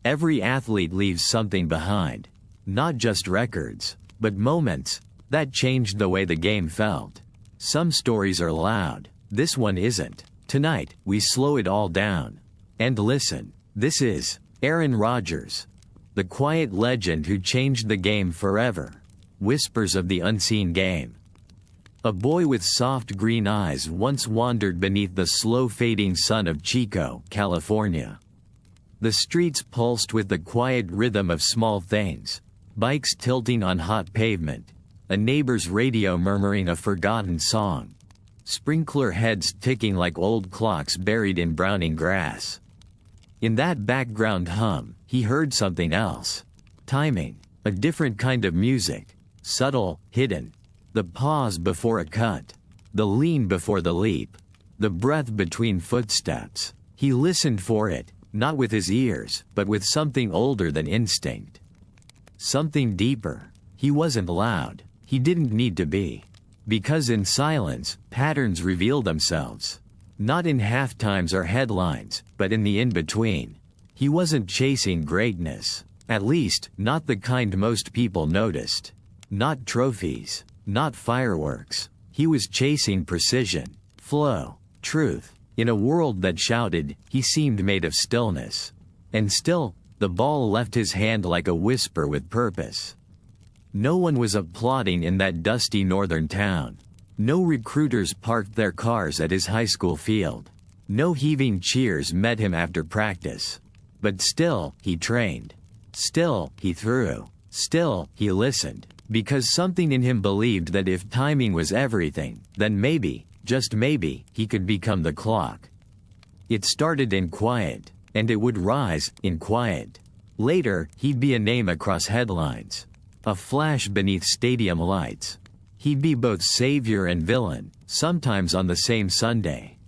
Every athlete leaves something behind. Not just records, but moments that changed the way the game felt. Some stories are loud. This one isn't. Tonight, we slow it all down. And listen. This is Aaron Rodgers, the quiet legend who changed the game forever. Whispers of the unseen game. A boy with soft green eyes once wandered beneath the slow-fading sun of Chico, California. The streets pulsed with the quiet rhythm of small things. Bikes tilting on hot pavement. A neighbor's radio murmuring a forgotten song. Sprinkler heads ticking like old clocks buried in browning grass. In that background hum, he heard something else. Timing. A different kind of music. Subtle, hidden. The pause before a cut. The lean before the leap. The breath between footsteps. He listened for it, not with his ears, but with something older than instinct. Something deeper. He wasn't loud. He didn't need to be. Because in silence, patterns reveal themselves. Not in halftimes or headlines, but in the in-between. He wasn't chasing greatness. At least, not the kind most people noticed. Not trophies. Not fireworks. He was chasing precision, flow, truth. In a world that shouted, he seemed made of stillness. And still, the ball left his hand like a whisper with purpose. No one was applauding in that dusty northern town. No recruiters parked their cars at his high school field. No heaving cheers met him after practice. But still, he trained. Still, he threw. Still, he listened. Because something in him believed that if timing was everything, then maybe, just maybe, he could become the clock. It started in quiet, and it would rise, in quiet. Later, he'd be a name across headlines. A flash beneath stadium lights. He'd be both savior and villain, sometimes on the same Sunday.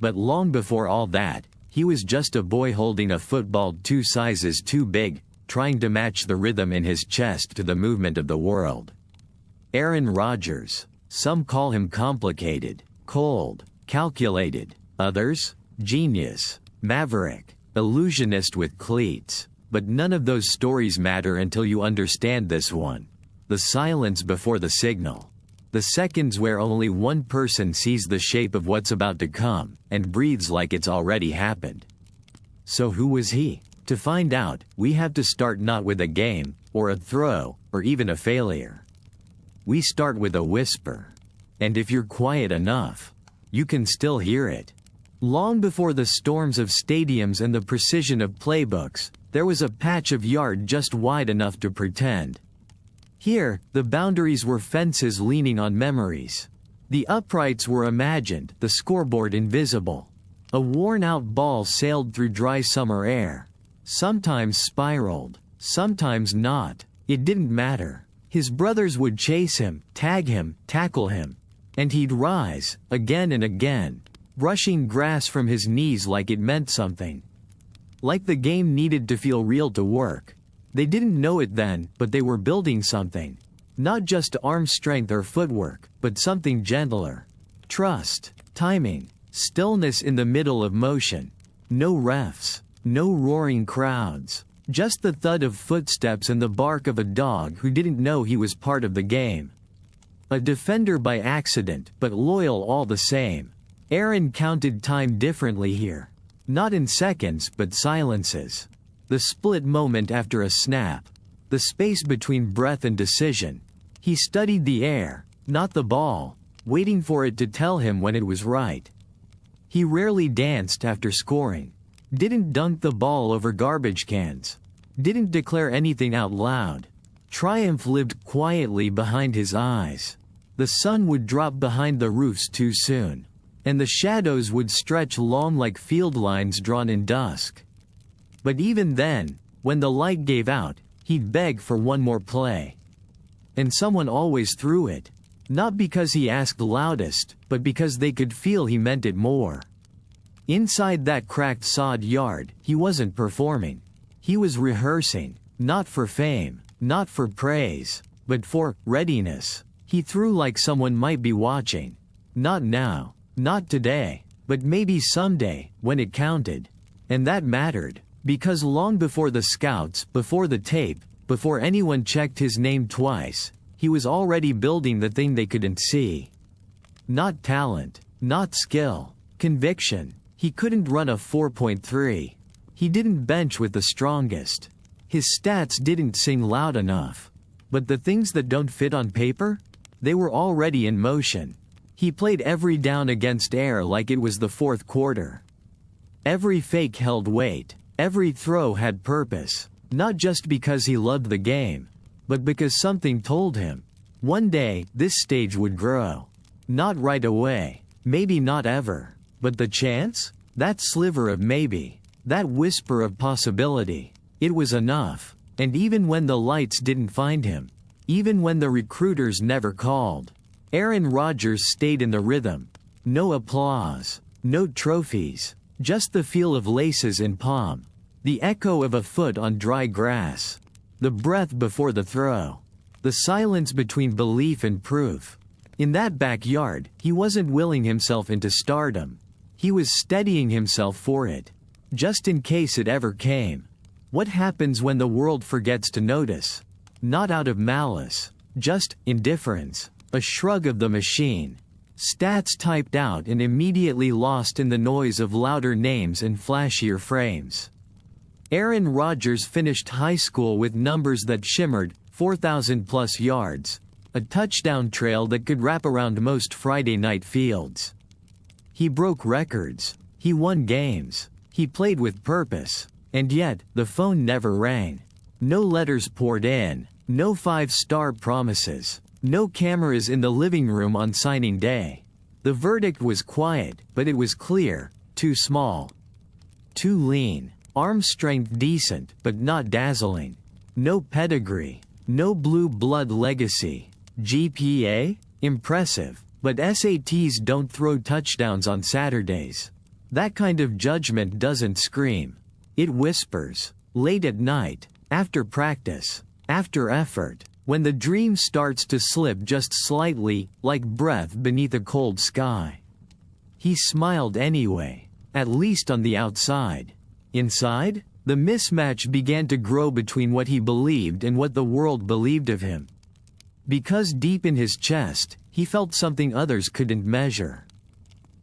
But long before all that, he was just a boy holding a football 2 sizes too big, trying to match the rhythm in his chest to the movement of the world. Aaron Rodgers. Some call him complicated, cold, calculated. Others, genius, maverick, illusionist with cleats. But none of those stories matter until you understand this one. The silence before the signal. The seconds where only one person sees the shape of what's about to come, and breathes like it's already happened. So who was he? To find out, we have to start not with a game, or a throw, or even a failure. We start with a whisper. And if you're quiet enough, you can still hear it. Long before the storms of stadiums and the precision of playbooks, there was a patch of yard just wide enough to pretend. Here, the boundaries were fences leaning on memories. The uprights were imagined, the scoreboard invisible. A worn-out ball sailed through dry summer air. Sometimes spiraled, sometimes not. It didn't matter. His brothers would chase him, tag him, tackle him. And he'd rise, again and again, brushing grass from his knees like it meant something. Like the game needed to feel real to work. They didn't know it then, but they were building something. Not just arm strength or footwork, but something gentler. Trust, timing, stillness in the middle of motion. No refs, no roaring crowds. Just the thud of footsteps and the bark of a dog who didn't know he was part of the game. A defender by accident, but loyal all the same. Aaron counted time differently here. Not in seconds, but silences. The split moment after a snap. The space between breath and decision. He studied the air, not the ball, waiting for it to tell him when it was right. He rarely danced after scoring. Didn't dunk the ball over garbage cans. Didn't declare anything out loud. Triumph lived quietly behind his eyes. The sun would drop behind the roofs too soon. And the shadows would stretch long like field lines drawn in dusk. But even then, when the light gave out, he'd beg for one more play. And someone always threw it. Not because he asked loudest, but because they could feel he meant it more. Inside that cracked sod yard, he wasn't performing. He was rehearsing, not for fame, not for praise, but for readiness. He threw like someone might be watching. Not now, not today, but maybe someday, when it counted. And that mattered, Because long before the scouts, before the tape, before anyone checked his name twice, he was already building the thing they couldn't see. Not talent, not skill, conviction. He couldn't run a 4.3. He didn't bench with the strongest. His stats didn't sing loud enough. But the things that don't fit on paper? They were already in motion. He played every down against air like it was the fourth quarter. Every fake held weight. Every throw had purpose. Not just because he loved the game, but because something told him. One day, this stage would grow. Not right away. Maybe not ever. But the chance? That sliver of maybe. That whisper of possibility. It was enough. And even when the lights didn't find him, even when the recruiters never called, Aaron Rodgers stayed in the rhythm. No applause. No trophies. Just the feel of laces in palm. The echo of a foot on dry grass. The breath before the throw. The silence between belief and proof. In that backyard, he wasn't willing himself into stardom. He was steadying himself for it. Just in case it ever came. What happens when the world forgets to notice? Not out of malice. Just indifference. A shrug of the machine. Stats typed out and immediately lost in the noise of louder names and flashier frames. Aaron Rodgers finished high school with numbers that shimmered, 4,000 plus yards. A touchdown trail that could wrap around most Friday night fields. He broke records. He won games. He played with purpose. And yet, the phone never rang. No letters poured in. No 5-star promises. No cameras in the living room on signing day. The verdict was quiet, but it was clear. Too small. Too lean. Arm strength decent, but not dazzling. No pedigree. No blue blood legacy. GPA? Impressive. But SATs don't throw touchdowns on Saturdays. That kind of judgment doesn't scream. It whispers. Late at night. After practice. After effort. When the dream starts to slip just slightly, like breath beneath a cold sky. He smiled anyway. At least on the outside. Inside, the mismatch began to grow between what he believed and what the world believed of him. Because deep in his chest, he felt something others couldn't measure.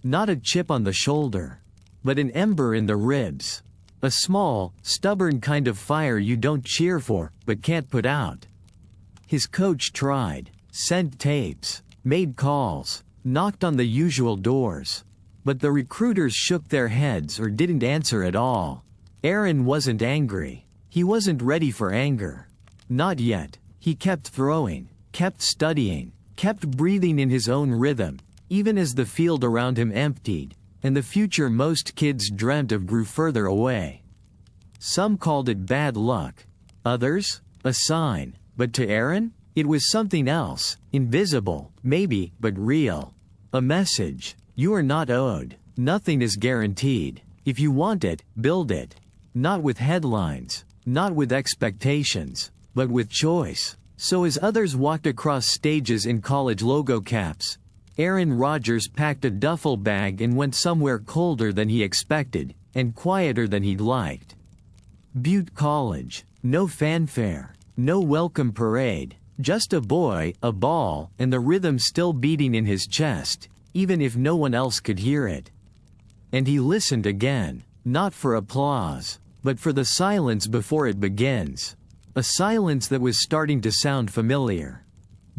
Not a chip on the shoulder, but an ember in the ribs. A small, stubborn kind of fire you don't cheer for, but can't put out. His coach tried, sent tapes, made calls, knocked on the usual doors. But the recruiters shook their heads or didn't answer at all. Aaron wasn't angry. He wasn't ready for anger. Not yet. He kept throwing, kept studying, kept breathing in his own rhythm, even as the field around him emptied, and the future most kids dreamt of grew further away. Some called it bad luck. Others, a sign. But to Aaron, it was something else, invisible, maybe, but real. A message. You are not owed. Nothing is guaranteed. If you want it, build it. Not with headlines, not with expectations, but with choice. So as others walked across stages in college logo caps, Aaron Rodgers packed a duffel bag and went somewhere colder than he expected, and quieter than he'd liked. Butte College. No fanfare. No welcome parade. Just a boy, a ball, and the rhythm still beating in his chest, even if no one else could hear it. And he listened again, not for applause, but for the silence before it begins. A silence that was starting to sound familiar.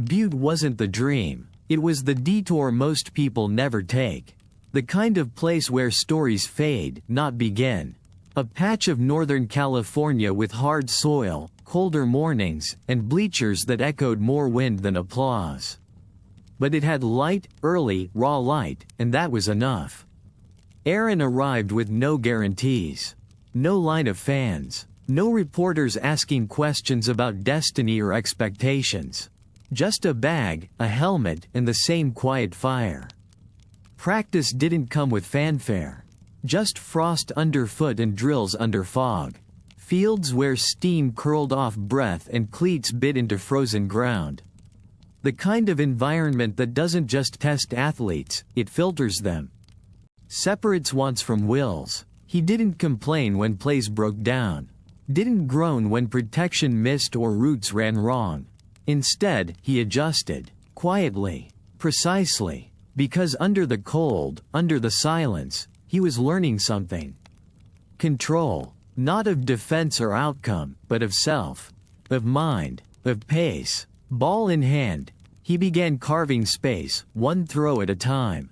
Butte wasn't the dream. It was the detour most people never take. The kind of place where stories fade, not begin. A patch of Northern California with hard soil, colder mornings, and bleachers that echoed more wind than applause. But it had light, early, raw light, and that was enough. Aaron arrived with no guarantees. No line of fans. No reporters asking questions about destiny or expectations. Just a bag, a helmet, and the same quiet fire. Practice didn't come with fanfare. Just frost underfoot and drills under fog. Fields where steam curled off breath and cleats bit into frozen ground. The kind of environment that doesn't just test athletes, it filters them. Separates wants from wills. He didn't complain when plays broke down. Didn't groan when protection missed or routes ran wrong. Instead, he adjusted. Quietly. Precisely. Because under the cold, under the silence, he was learning something. Control. Not of defense or outcome, but of self. Of mind. Of pace. Ball in hand, he began carving space, one throw at a time.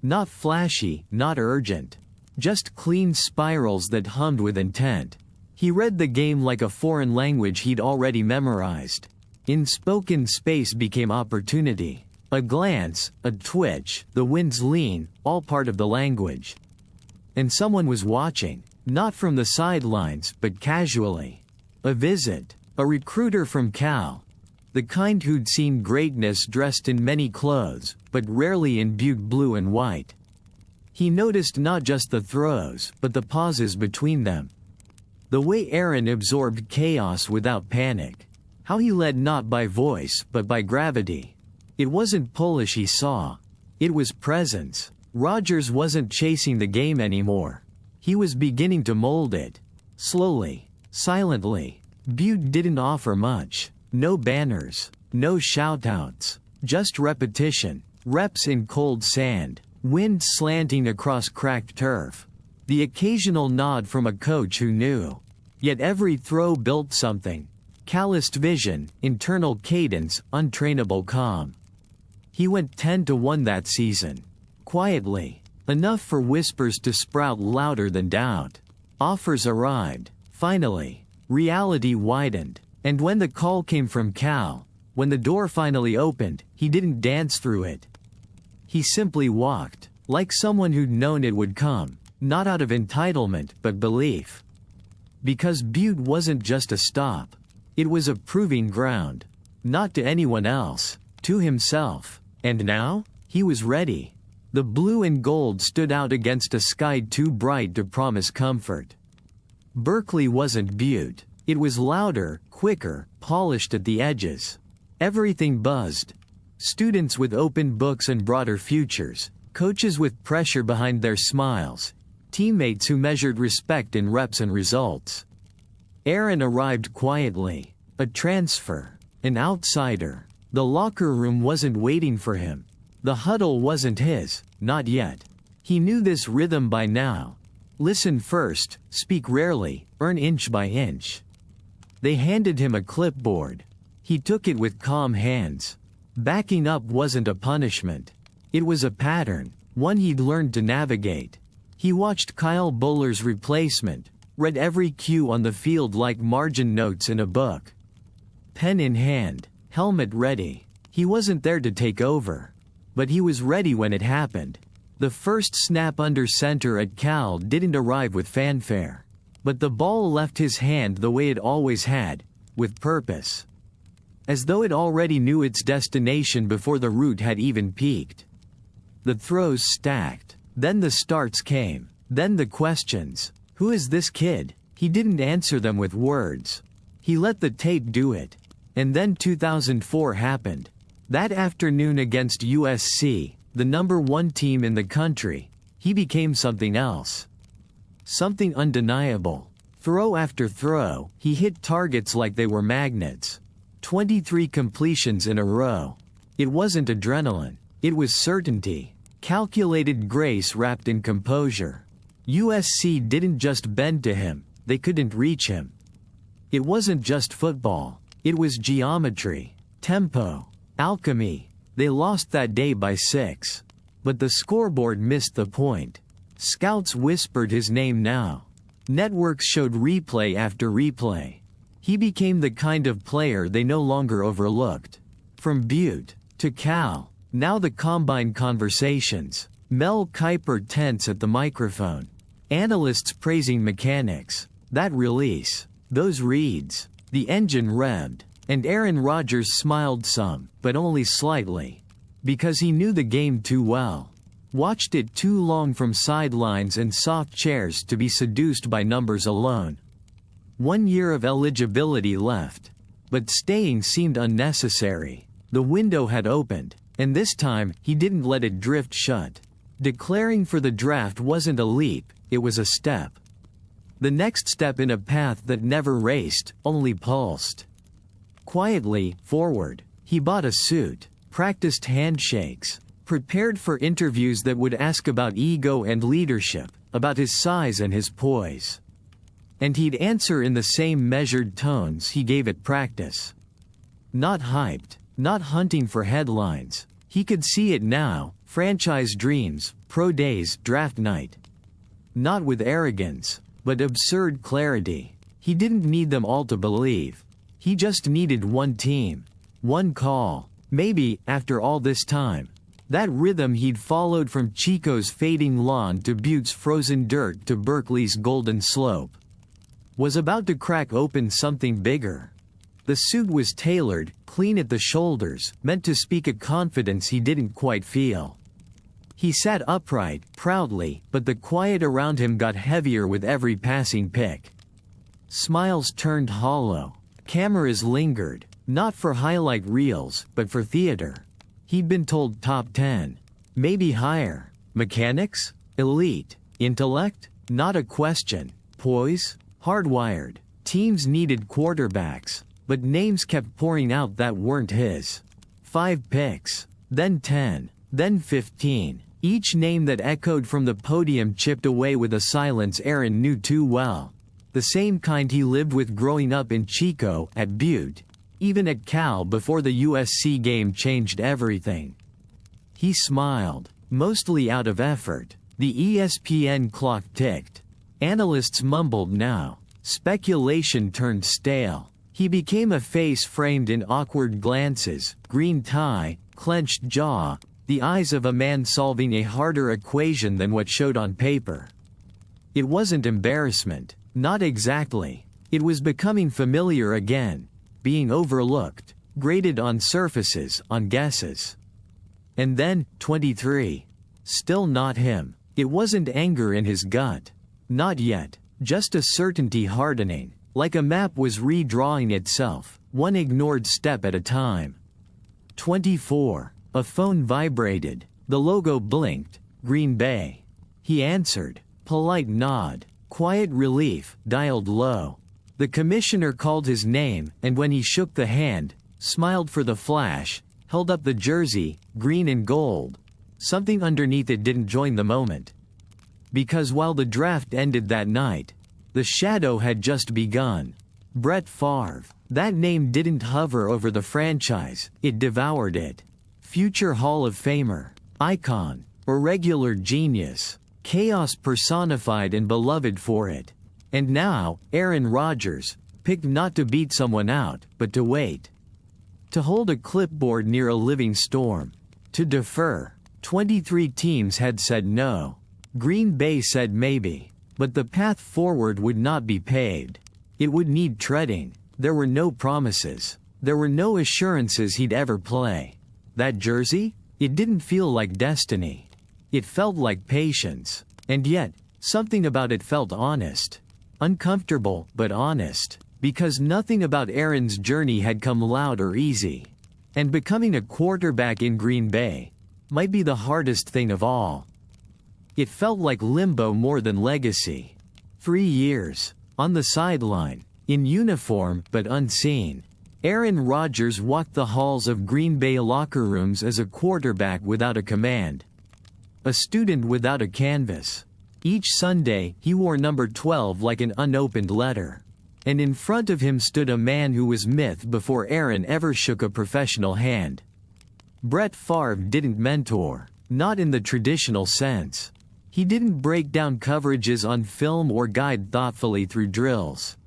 Not flashy, not urgent. Just clean spirals that hummed with intent. He read the game like a foreign language he'd already memorized. Inspoken space became opportunity. A glance, a twitch, the wind's lean, all part of the language. And someone was watching, not from the sidelines, but casually. A visit. A recruiter from Cal. The kind who'd seen greatness dressed in many clothes, but rarely imbued blue and white. He noticed not just the throws, but the pauses between them. The way Aaron absorbed chaos without panic. How he led not by voice, but by gravity. It wasn't polish he saw. It was presence. Rodgers wasn't chasing the game anymore. He was beginning to mold it. Slowly. Silently. Butte didn't offer much. No banners. No shoutouts. Just repetition. Reps in cold sand. Wind slanting across cracked turf. The occasional nod from a coach who knew. Yet every throw built something. Calloused vision, internal cadence, untrainable calm. He went 10-1 that season. Quietly. Enough for whispers to sprout louder than doubt. Offers arrived. Finally. Reality widened. And when the call came from Cal, when the door finally opened, he didn't dance through it. He simply walked, like someone who'd known it would come, not out of entitlement, but belief. Because Butte wasn't just a stop. It was a proving ground. Not to anyone else, to himself. And now? He was ready. The blue and gold stood out against a sky too bright to promise comfort. Berkeley wasn't Butte. It was louder, quicker, polished at the edges. Everything buzzed. Students with open books and broader futures. Coaches with pressure behind their smiles. Teammates who measured respect in reps and results. Aaron arrived quietly. A transfer. An outsider. The locker room wasn't waiting for him. The huddle wasn't his, not yet. He knew this rhythm by now. Listen first, speak rarely, earn inch by inch. They handed him a clipboard. He took it with calm hands. Backing up wasn't a punishment. It was a pattern, one he'd learned to navigate. He watched Kyle Buller's replacement, read every cue on the field like margin notes in a book. Pen in hand, helmet ready. He wasn't there to take over. But he was ready when it happened. The first snap under center at Cal didn't arrive with fanfare. But the ball left his hand the way it always had, with purpose. As though it already knew its destination before the route had even peaked. The throws stacked. Then the starts came. Then the questions. Who is this kid? He didn't answer them with words. He let the tape do it. And then 2004 happened. That afternoon against USC, the #1 team in the country, he became something else. Something undeniable. Throw after throw, he hit targets like they were magnets. 23 completions in a row. It wasn't adrenaline. It was certainty. Calculated grace wrapped in composure. USC didn't just bend to him, they couldn't reach him. It wasn't just football. It was geometry, tempo, alchemy. They lost that day by 6. But the scoreboard missed the point. Scouts whispered his name now. Networks showed replay after replay. He became the kind of player they no longer overlooked. From Butte to Cal, now the combine conversations. Mel Kiper tense at the microphone. Analysts praising mechanics. That release. Those reads. The engine revved. And Aaron Rodgers smiled some, but only slightly. Because he knew the game too well. Watched it too long from sidelines and soft chairs to be seduced by numbers alone. 1 year of eligibility left. But staying seemed unnecessary. The window had opened, and this time, he didn't let it drift shut. Declaring for the draft wasn't a leap, it was a step. The next step in a path that never raced, only pulsed. Quietly, forward, he bought a suit, practiced handshakes, prepared for interviews that would ask about ego and leadership, about his size and his poise. And he'd answer in the same measured tones he gave at practice. Not hyped, not hunting for headlines. He could see it now, franchise dreams, pro days, draft night. Not with arrogance, but absurd clarity. He didn't need them all to believe. He just needed one team. One call. Maybe, after all this time, that rhythm he'd followed from Chico's fading lawn to Butte's frozen dirt to Berkeley's golden slope, was about to crack open something bigger. The suit was tailored, clean at the shoulders, meant to speak a confidence he didn't quite feel. He sat upright, proudly, but the quiet around him got heavier with every passing pick. Smiles turned hollow. Cameras lingered, not for highlight reels, but for theater. He'd been told top 10. Maybe higher. Mechanics? Elite. Intellect? Not a question. Poise? Hardwired. Teams needed quarterbacks, but names kept pouring out that weren't his. 5 picks. Then 10. Then 15. Each name that echoed from the podium chipped away with a silence Aaron knew too well. The same kind he lived with growing up in Chico, at Butte, even at Cal before the USC game changed everything. He smiled, mostly out of effort. The ESPN clock ticked. Analysts mumbled now. Speculation turned stale. He became a face framed in awkward glances, green tie, clenched jaw, the eyes of a man solving a harder equation than what showed on paper. It wasn't embarrassment. Not exactly. It was becoming familiar again. Being overlooked. Graded on surfaces, on guesses. And then, 23. Still not him. It wasn't anger in his gut. Not yet. Just a certainty hardening. Like a map was redrawing itself, one ignored step at a time. 24. A phone vibrated. The logo blinked. Green Bay. He answered. Polite nod. Quiet relief, dialed low. The commissioner called his name, and when he shook the hand, smiled for the flash, held up the jersey, green and gold. Something underneath it didn't join the moment. Because while the draft ended that night, the shadow had just begun. Brett Favre. That name didn't hover over the franchise, it devoured it. Future Hall of Famer. Icon. Irregular genius. Chaos personified and beloved for it. And now, Aaron Rodgers, picked not to beat someone out, but to wait. To hold a clipboard near a living storm. To defer. 23 teams had said no. Green Bay said maybe. But the path forward would not be paved. It would need treading. There were no promises. There were no assurances he'd ever play. That jersey? It didn't feel like destiny. It felt like patience. And yet, something about it felt honest. Uncomfortable, but honest. Because nothing about Aaron's journey had come loud or easy. And becoming a quarterback in Green Bay might be the hardest thing of all. It felt like limbo more than legacy. 3 years. On the sideline. In uniform, but unseen. Aaron Rodgers walked the halls of Green Bay locker rooms as a quarterback without a command. A student without a canvas. Each Sunday, he wore number 12 like an unopened letter. And in front of him stood a man who was myth before Aaron ever shook a professional hand. Brett Favre didn't mentor. Not in the traditional sense. He didn't break down coverages on film or guide thoughtfully through drills.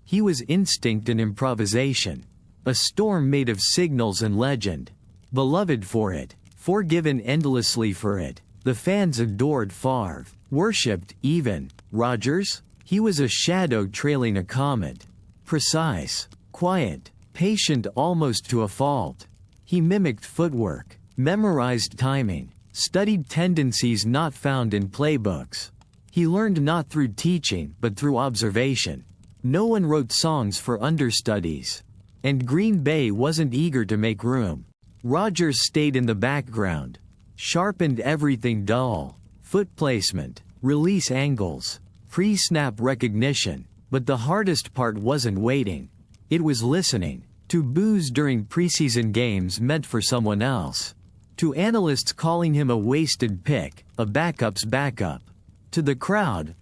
He was instinct and improvisation. A storm made of signals and legend. Beloved for it. Forgiven endlessly for it. The fans adored Favre. Worshipped, even. Rodgers? He was a shadow trailing a comet. Precise. Quiet. Patient almost to a fault. He mimicked footwork. Memorized timing. Studied tendencies not found in playbooks. He learned not through teaching, but through observation. No one wrote songs for understudies. And Green Bay wasn't eager to make room. Rodgers stayed in the background. sharpened everything dull. Foot placement, release angles, pre-snap recognition. But the hardest part wasn't waiting. It was listening. To boos during preseason games meant for someone else. To analysts calling him a wasted pick, a backup's backup. To the crowd,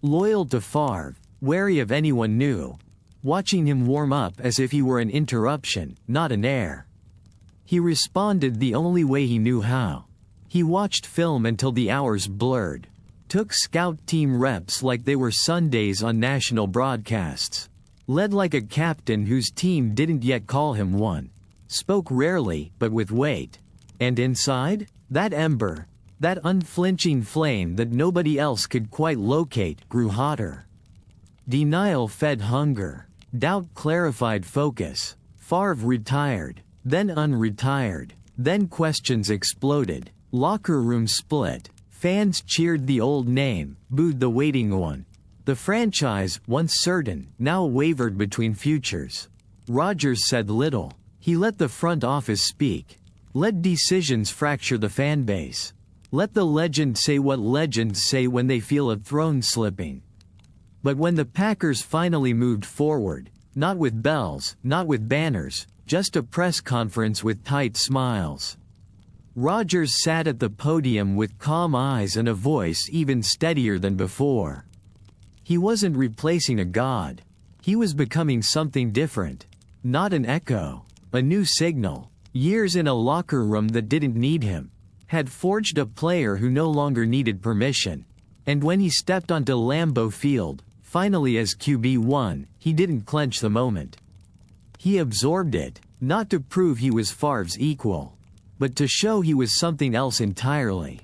loyal to Favre, wary of anyone new, watching him warm up as if he were an interruption, not an heir. He responded the only way he knew how. He watched film until the hours blurred. Took scout team reps like they were Sundays on national broadcasts. Led like a captain whose team didn't yet call him one. Spoke rarely, but with weight. And inside, that ember, that unflinching flame that nobody else could quite locate, grew hotter. Denial fed hunger. Doubt clarified focus. Favre retired, then unretired. Then questions exploded. Locker room split. Fans cheered the old name, booed the waiting one. The franchise, once certain, now wavered between futures. Rodgers said little. He let the front office speak. Let decisions fracture the fan base. Let the legend say what legends say when they feel a throne slipping. But when the Packers finally moved forward, not with bells, not with banners, just a press conference with tight smiles. Rodgers sat at the podium with calm eyes and a voice even steadier than before. He wasn't replacing a god. He was becoming something different. Not an echo. A new signal. Years in a locker room that didn't need him had forged a player who no longer needed permission. And when he stepped onto Lambeau Field, finally as QB1, he didn't clench the moment. He absorbed it, not to prove he was Favre's equal, but to show he was something else entirely.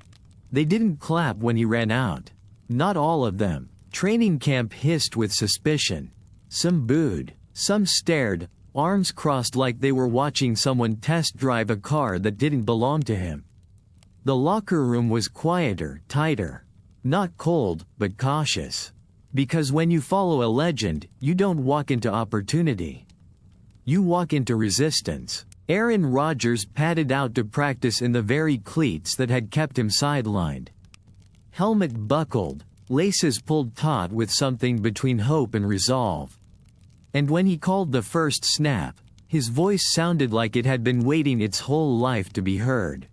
They didn't clap when he ran out. Not all of them. Training camp hissed with suspicion. Some booed, some stared, arms crossed like they were watching someone test drive a car that didn't belong to him. The locker room was quieter, tighter. Not cold, but cautious. Because when you follow a legend, you don't walk into opportunity. You walk into resistance. Aaron Rodgers padded out to practice in the very cleats that had kept him sidelined. Helmet buckled, laces pulled taut with something between hope and resolve. And when he called the first snap, his voice sounded like it had been waiting its whole life to be heard.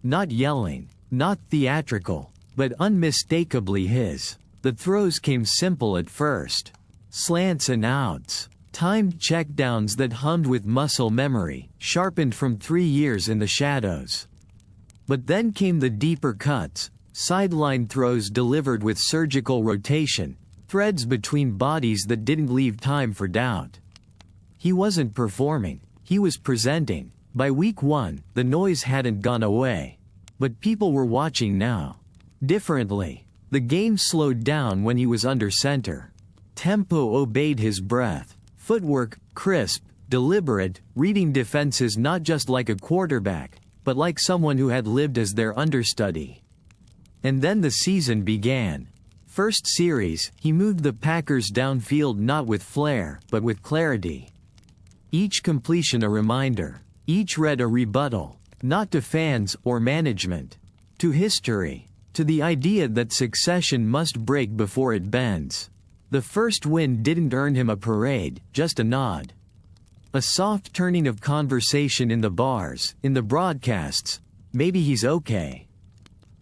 Not yelling, not theatrical, but unmistakably his. The throws came simple at first. Slants and outs. Timed checkdowns that hummed with muscle memory, sharpened from 3 years in the shadows. But then came the deeper cuts, sideline throws delivered with surgical rotation, threads between bodies that didn't leave time for doubt. He wasn't performing, he was presenting. By week 1, the noise hadn't gone away. But people were watching now. Differently. The game slowed down when he was under center. Tempo obeyed his breath. Footwork, crisp, deliberate, reading defenses not just like a quarterback, but like someone who had lived as their understudy. And then the season began. First series, he moved the Packers downfield not with flair, but with clarity. Each completion a reminder. Each read a rebuttal. Not to fans or management. To history. To the idea that succession must break before it bends. The first win didn't earn him a parade, just a nod. A soft turning of conversation in the bars, in the broadcasts. Maybe he's okay.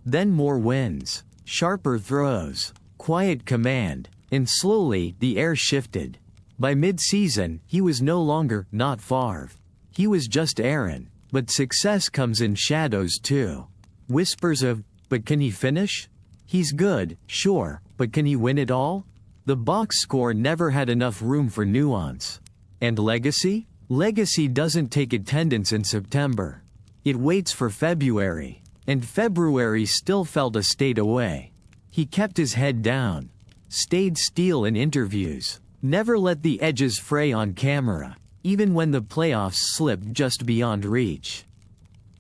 Then more wins. Sharper throws. Quiet command. And slowly, the air shifted. By mid-season, he was no longer not Favre. He was just Aaron. But success comes in shadows too. Whispers of, but can he finish? He's good, sure, but can he win it all? The box score never had enough room for nuance. And legacy? Legacy doesn't take attendance in September. It waits for February. And February still felt a state away. He kept his head down. Stayed still in interviews. Never let the edges fray on camera, even when the playoffs slipped just beyond reach.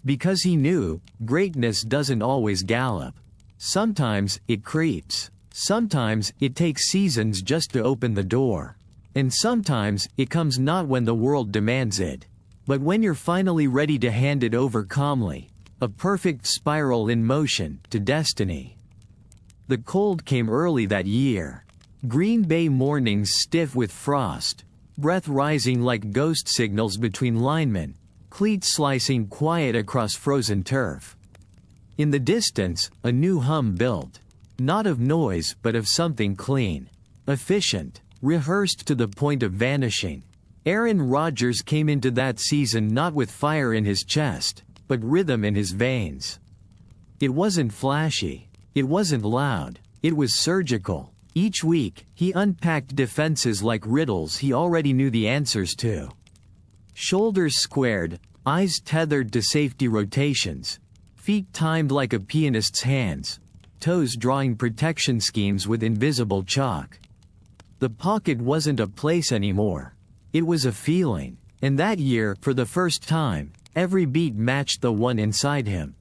Because he knew, greatness doesn't always gallop. Sometimes, it creeps. Sometimes, it takes seasons just to open the door. And sometimes, it comes not when the world demands it, but when you're finally ready to hand it over calmly. a perfect spiral in motion, to destiny. The cold came early that year. Green Bay mornings stiff with frost, breath rising like ghost signals between linemen, cleats slicing quiet across frozen turf. In the distance, a new hum built. Not of noise but of something clean, efficient, rehearsed to the point of vanishing. Aaron Rodgers came into that season not with fire in his chest, but rhythm in his veins. It wasn't flashy. It wasn't loud. It was surgical. Each week, he unpacked defenses like riddles he already knew the answers to. Shoulders squared, eyes tethered to safety rotations, feet timed like a pianist's hands, toes drawing protection schemes with invisible chalk. The pocket wasn't a place anymore. It was a feeling. And that year, for the first time, every beat matched the one inside him.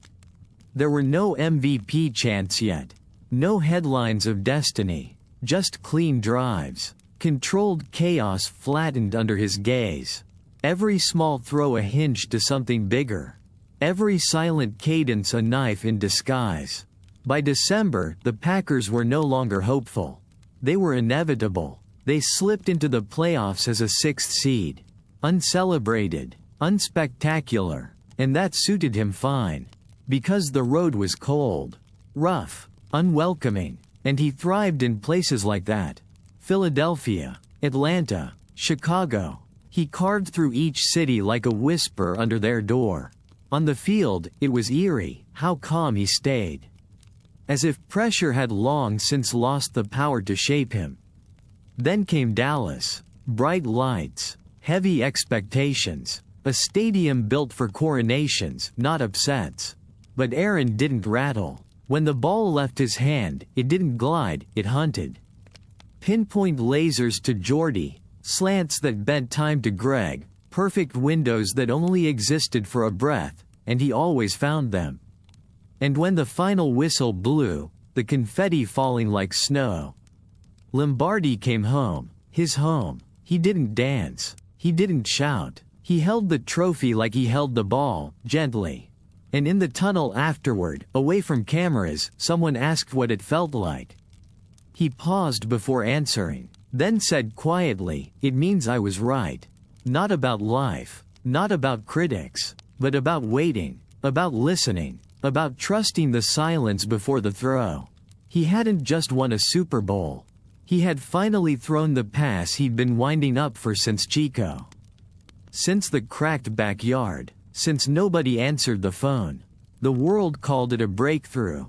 There were no MVP chants yet. No headlines of destiny. Just clean drives. Controlled chaos flattened under his gaze. Every small throw a hinge to something bigger. Every silent cadence a knife in disguise. By December, the Packers were no longer hopeful. They were inevitable. They slipped into the playoffs as a sixth seed. Uncelebrated. Unspectacular. And that suited him fine. Because the road was cold. Rough. Unwelcoming. And he thrived in places like that. Philadelphia. Atlanta. Chicago. He carved through each city like a whisper under their door. On the field, it was eerie, how calm he stayed. As if pressure had long since lost the power to shape him. Then came Dallas. Bright lights. Heavy expectations. A stadium built for coronations, not upsets. But Aaron didn't rattle. When the ball left his hand, it didn't glide, it hunted. Pinpoint lasers to Jordy, slants that bedtime to Greg, perfect windows that only existed for a breath, and he always found them. And when the final whistle blew, the confetti falling like snow. Lombardi came home, his home. He didn't dance. He didn't shout. He held the trophy like he held the ball, gently. And in the tunnel afterward, away from cameras, someone asked what it felt like. He paused before answering, then said quietly, "It means I was right. Not about life, not about critics, but about waiting, about listening, about trusting the silence before the throw." He hadn't just won a Super Bowl. He had finally thrown the pass he'd been winding up for since Chico. Since the cracked backyard. Since nobody answered the phone. The world called it a breakthrough.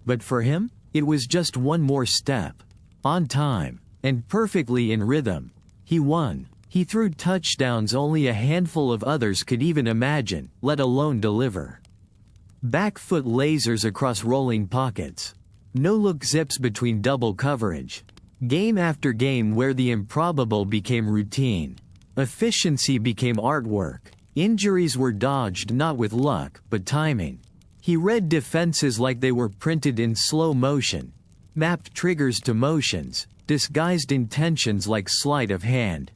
But for him, it was just one more step. On time. And perfectly in rhythm. He won. He threw touchdowns only a handful of others could even imagine, let alone deliver. Back foot lasers across rolling pockets. No-look zips between double coverage. Game after game where the improbable became routine. Efficiency became artwork. Injuries were dodged not with luck, but timing. He read defenses like they were printed in slow motion. Mapped triggers to motions, disguised intentions like sleight of hand.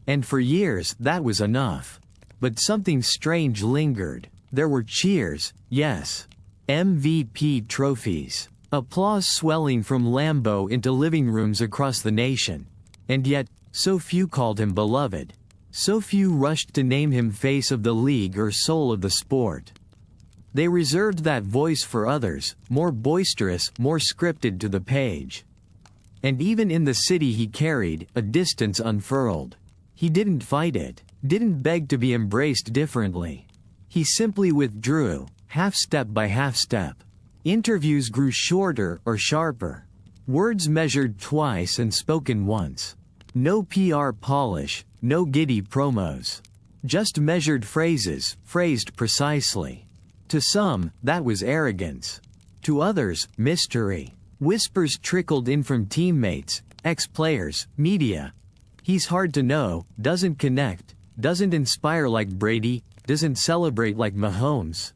And for years, that was enough. But something strange lingered. There were cheers, yes. MVP trophies. Applause swelling from Lambeau into living rooms across the nation. And yet, so few called him beloved. So few rushed to name him face of the league or soul of the sport. They reserved that voice for others, more boisterous, more scripted to the page. And even in the city he carried, a distance unfurled. He didn't fight it, didn't beg to be embraced differently. He simply withdrew, half step by half step. Interviews grew shorter or sharper. Words measured twice and spoken once. No PR polish, no giddy promos. Just measured phrases, phrased precisely. To some, that was arrogance. To others, mystery. Whispers trickled in from teammates, ex-players, media. He's hard to know, doesn't connect, doesn't inspire like Brady, doesn't celebrate like Mahomes.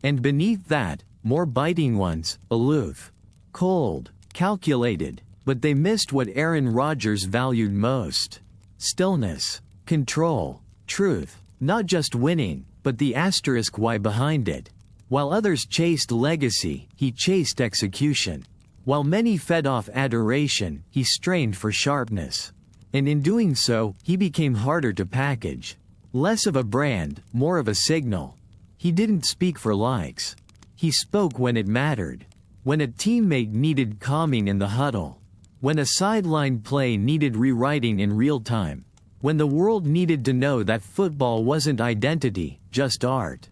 And beneath that, more biting ones, aloof. Cold, calculated. But they missed what Aaron Rodgers valued most. Stillness. Control. Truth. Not just winning, but the asterisk why behind it. While others chased legacy, he chased execution. While many fed off adoration, he strained for sharpness. And in doing so, he became harder to package. Less of a brand, more of a signal. He didn't speak for likes. He spoke when it mattered. When a teammate needed calming in the huddle. When a sideline play needed rewriting in real time. When the world needed to know that football wasn't identity, just art.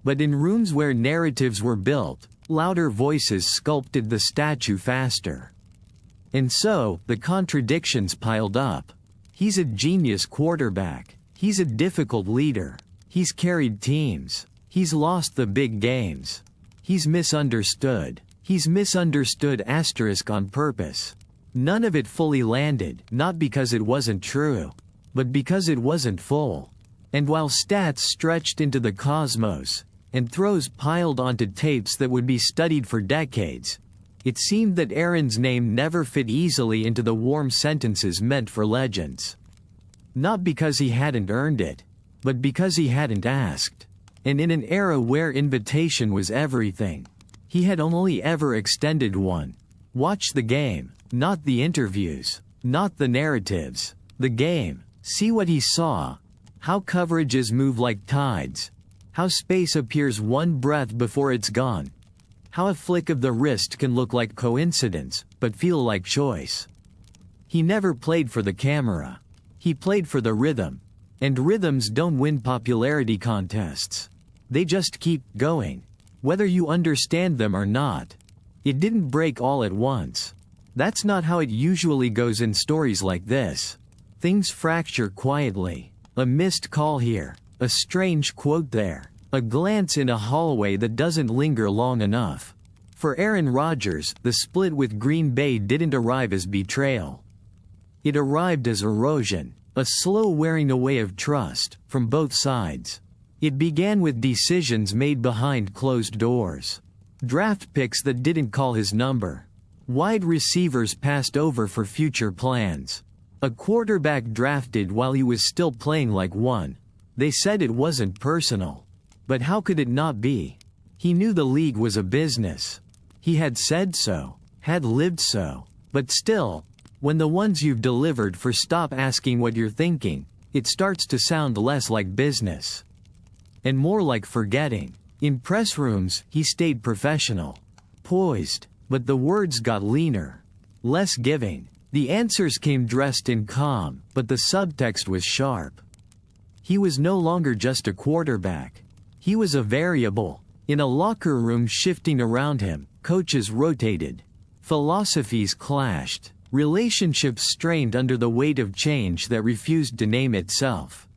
But in rooms where narratives were built, louder voices sculpted the statue faster. And so, the contradictions piled up. He's a genius quarterback. He's a difficult leader. He's carried teams. He's lost the big games. He's misunderstood. He's misunderstood * on purpose. None of it fully landed, not because it wasn't true, but because it wasn't full. And while stats stretched into the cosmos, and throws piled onto tapes that would be studied for decades, it seemed that Aaron's name never fit easily into the warm sentences meant for legends. Not because he hadn't earned it, but because he hadn't asked. And in an era where invitation was everything, he had only ever extended one. Watch the game, not the interviews, not the narratives. The game. See what he saw. How coverages move like tides. How space appears one breath before it's gone. How a flick of the wrist can look like coincidence, but feel like choice. He never played for the camera. He played for the rhythm. And rhythms don't win popularity contests. They just keep going. Whether you understand them or not. It didn't break all at once. That's not how it usually goes in stories like this. Things fracture quietly. A missed call here. A strange quote there. A glance in a hallway that doesn't linger long enough. For Aaron Rodgers, the split with Green Bay didn't arrive as betrayal. It arrived as erosion. A slow wearing away of trust, from both sides. It began with decisions made behind closed doors. Draft picks that didn't call his number. Wide receivers passed over for future plans. A quarterback drafted while he was still playing like one. They said it wasn't personal. But how could it not be? He knew the league was a business. He had said so, had lived so. But still, when the ones you've delivered for stop asking what you're thinking, it starts to sound less like business. And more like forgetting. In press rooms, he stayed professional. Poised. But the words got leaner. Less giving. The answers came dressed in calm, but the subtext was sharp. He was no longer just a quarterback. He was a variable. In a locker room shifting around him, coaches rotated. Philosophies clashed. Relationships strained under the weight of change that refused to name itself.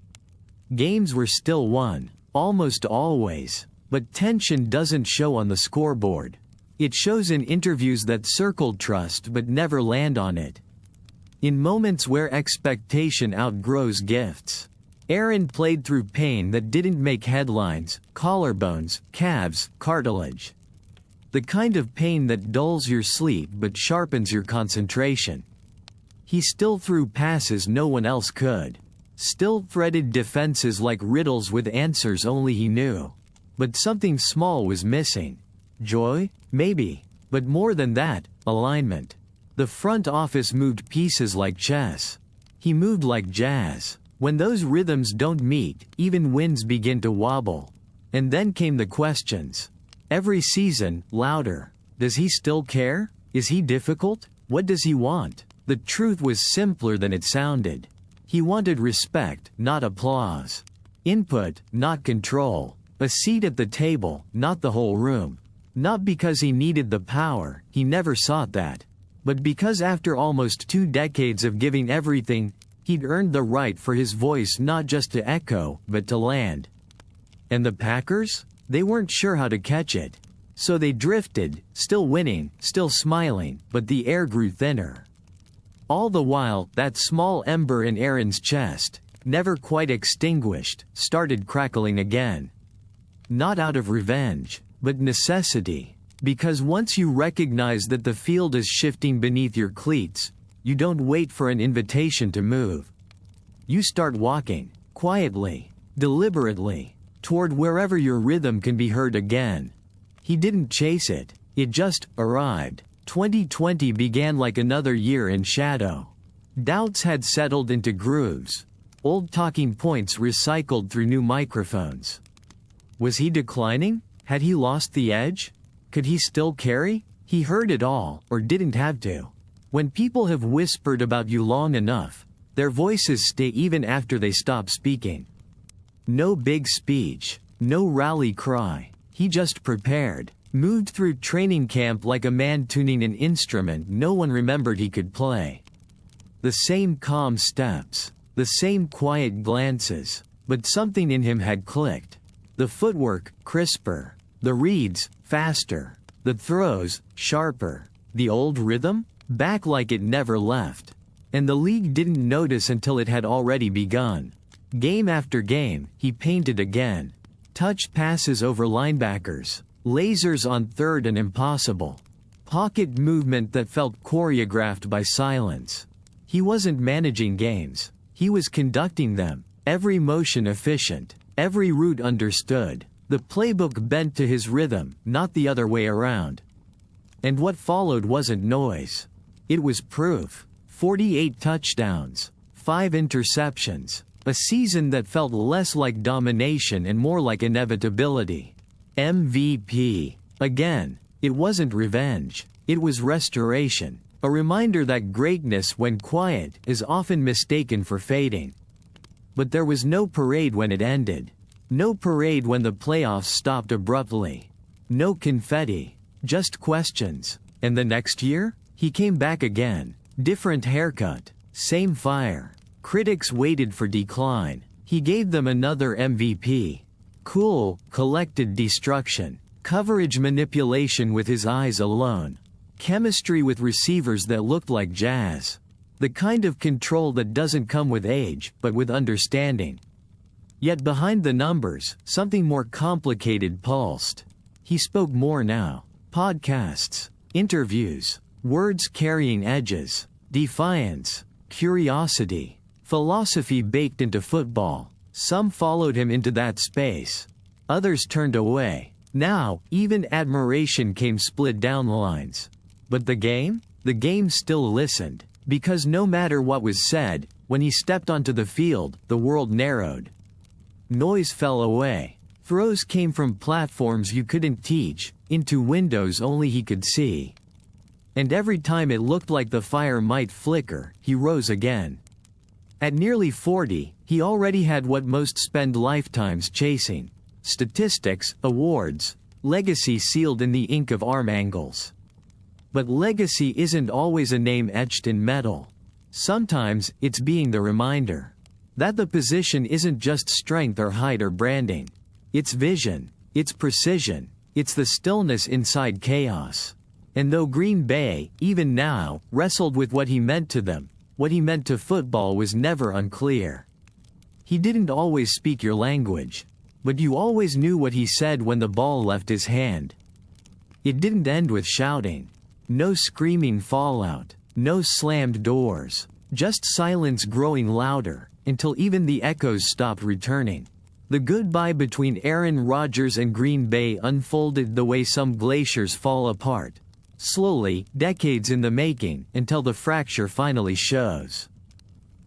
Games were still won. Almost always. But tension doesn't show on the scoreboard. It shows in interviews that circle trust but never land on it. In moments where expectation outgrows gifts. Aaron played through pain that didn't make headlines, collarbones, calves, cartilage. The kind of pain that dulls your sleep but sharpens your concentration. He still threw passes no one else could. Still threaded defenses like riddles with answers only he knew. But something small was missing. Joy? Maybe. But more than that, alignment. The front office moved pieces like chess. He moved like jazz. When those rhythms don't meet, even wins begin to wobble. And then came the questions. Every season, louder. Does he still care? Is he difficult? What does he want? The truth was simpler than it sounded. He wanted respect, not applause. Input, not control. A seat at the table, not the whole room. Not because he needed the power, he never sought that. But because after almost 2 decades of giving everything, he'd earned the right for his voice not just to echo, but to land. And the Packers? They weren't sure how to catch it. So they drifted, still winning, still smiling, but the air grew thinner. All the while, that small ember in Aaron's chest, never quite extinguished, started crackling again. Not out of revenge, but necessity. Because once you recognize that the field is shifting beneath your cleats, you don't wait for an invitation to move. You start walking, quietly, deliberately. toward wherever your rhythm can be heard again. He didn't chase it, it just arrived. 2020 began like another year in shadow. Doubts had settled into grooves. Old talking points recycled through new microphones. Was he declining? Had he lost the edge? Could he still carry? He heard it all, or didn't have to. When people have whispered about you long enough, their voices stay even after they stop speaking. No big speech, no rally cry. He just prepared, moved through training camp like a man tuning an instrument no one remembered he could play. The same calm steps, the same quiet glances, but something in him had clicked. The footwork, crisper. The reads, faster. The throws, sharper. The old rhythm? Back like it never left. And the league didn't notice until it had already begun. Game after game, he painted again. Touched passes over linebackers. Lasers on third and impossible. Pocket movement that felt choreographed by silence. He wasn't managing games. He was conducting them. Every motion efficient. Every route understood. The playbook bent to his rhythm, not the other way around. And what followed wasn't noise. It was proof. 48 touchdowns. 5 interceptions. A season that felt less like domination and more like inevitability. MVP. Again, it wasn't revenge. It was restoration. A reminder that greatness, when quiet, is often mistaken for fading. But there was no parade when it ended. No parade when the playoffs stopped abruptly. No confetti. Just questions. And the next year? He came back again. Different haircut. Same fire. Critics waited for decline. He gave them another MVP. Cool, collected destruction. Coverage manipulation with his eyes alone. Chemistry with receivers that looked like jazz. The kind of control that doesn't come with age, but with understanding. Yet behind the numbers, something more complicated pulsed. He spoke more now. Podcasts, interviews, words carrying edges, defiance, curiosity, philosophy baked into football. Some followed him into that space. Others turned away. Now, even admiration came split down lines. But the game? The game still listened. Because no matter what was said, when he stepped onto the field, the world narrowed. Noise fell away. Throws came from platforms you couldn't teach, into windows only he could see. And every time it looked like the fire might flicker, he rose again. At nearly 40, he already had what most spend lifetimes chasing. Statistics, awards, legacy sealed in the ink of arm angles. But legacy isn't always a name etched in metal. Sometimes, it's being the reminder that the position isn't just strength or height or branding. It's vision, it's precision, it's the stillness inside chaos. And though Green Bay, even now, wrestled with what he meant to them, what he meant to football was never unclear. He didn't always speak your language, but you always knew what he said when the ball left his hand. It didn't end with shouting. No screaming fallout, no slammed doors, just silence growing louder, until even the echoes stopped returning. The goodbye between Aaron Rodgers and Green Bay unfolded the way some glaciers fall apart. Slowly, decades in the making, until the fracture finally shows.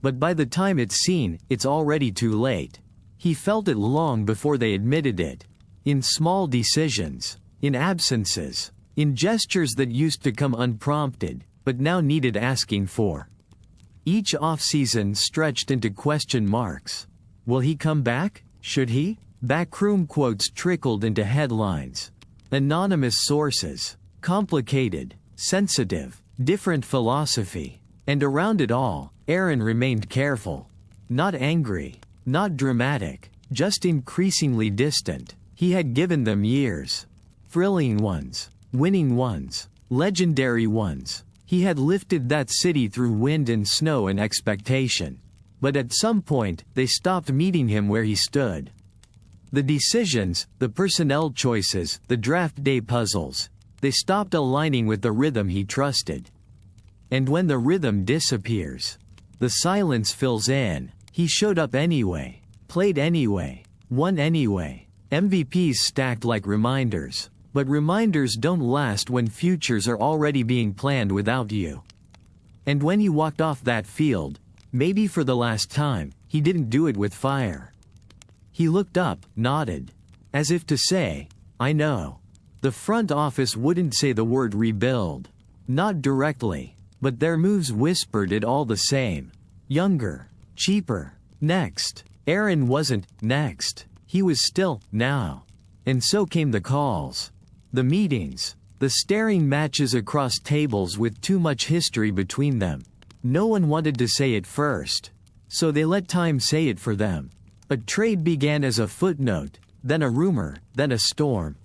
But by the time it's seen, it's already too late. He felt it long before they admitted it. In small decisions, in absences, in gestures that used to come unprompted, but now needed asking for. Each off-season stretched into question marks. Will he come back? Should he? Backroom quotes trickled into headlines. Anonymous sources. Complicated, sensitive, different philosophy. And around it all, Aaron remained careful. Not angry, not dramatic, just increasingly distant. He had given them years. Thrilling ones, winning ones, legendary ones. He had lifted that city through wind and snow and expectation. But at some point, they stopped meeting him where he stood. The decisions, the personnel choices, the draft day puzzles, they stopped aligning with the rhythm he trusted. And when the rhythm disappears, the silence fills in. He showed up anyway, played anyway, won anyway, MVPs stacked like reminders. But reminders don't last when futures are already being planned without you. And when he walked off that field, maybe for the last time, he didn't do it with fire. He looked up, nodded, as if to say, I know. The front office wouldn't say the word rebuild. Not directly, but their moves whispered it all the same. Younger, cheaper, next. Aaron wasn't next. He was still now. And so came the calls. The meetings. The staring matches across tables with too much history between them. No one wanted to say it first. So they let time say it for them. A trade began as a footnote, then a rumor, then a storm.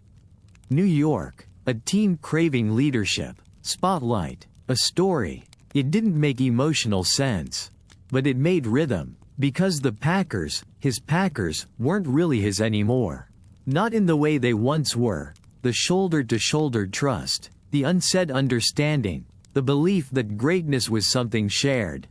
New York. A team craving leadership. Spotlight. A story. It didn't make emotional sense. But it made rhythm. Because the Packers, his Packers, weren't really his anymore. Not in the way they once were. The shoulder-to-shoulder trust, the unsaid understanding, the belief that greatness was something shared.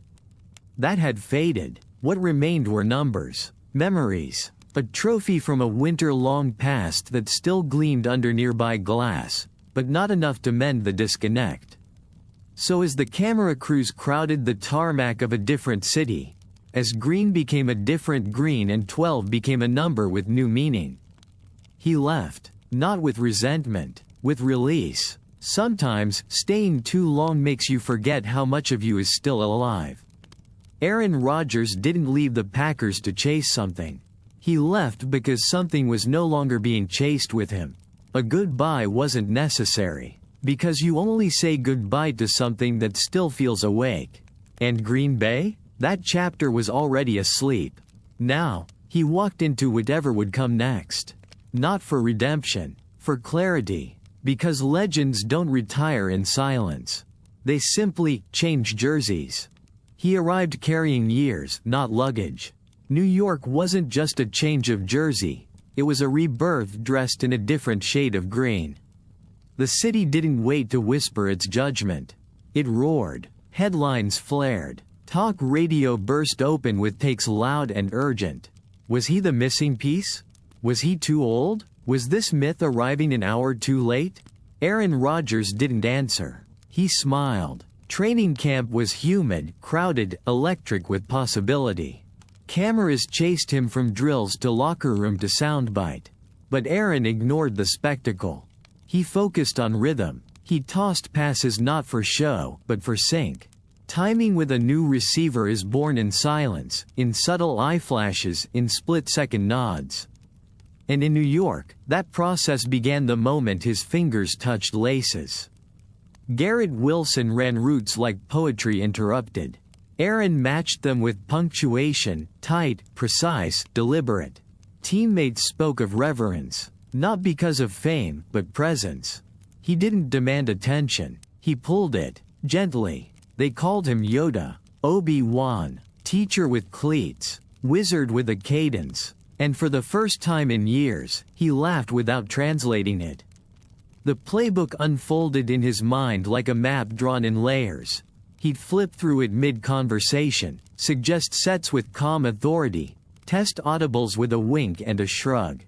That had faded. What remained were numbers, memories, a trophy from a winter-long past that still gleamed under nearby glass, but not enough to mend the disconnect. So as the camera crews crowded the tarmac of a different city, as green became a different green and 12 became a number with new meaning, he left. Not with resentment, with release. Sometimes, staying too long makes you forget how much of you is still alive. Aaron Rodgers didn't leave the Packers to chase something. He left because something was no longer being chased with him. A goodbye wasn't necessary. Because you only say goodbye to something that still feels awake. And Green Bay? That chapter was already asleep. Now, he walked into whatever would come next. Not for redemption, for clarity, because legends don't retire in silence. They simply change jerseys. He arrived carrying years, not luggage. New York wasn't just a change of jersey, it was a rebirth dressed in a different shade of green. The city didn't wait to whisper its judgment. It roared, headlines flared, talk radio burst open with takes loud and urgent. Was he the missing piece? Was he too old? Was this myth arriving an hour too late? Aaron Rodgers didn't answer. He smiled. Training camp was humid, crowded, electric with possibility. Cameras chased him from drills to locker room to soundbite. But Aaron ignored the spectacle. He focused on rhythm. He tossed passes not for show, but for sync. Timing with a new receiver is born in silence, in subtle eye flashes, in split-second nods. And in New York, that process began the moment his fingers touched laces. Garrett Wilson ran routes like poetry interrupted. Aaron matched them with punctuation, tight, precise, deliberate. Teammates spoke of reverence, not because of fame, but presence. He didn't demand attention. He pulled it, gently. They called him Yoda, Obi-Wan, teacher with cleats, wizard with a cadence. And for the first time in years, he laughed without translating it. The playbook unfolded in his mind like a map drawn in layers. He'd flip through it mid-conversation, suggest sets with calm authority, test audibles with a wink and a shrug.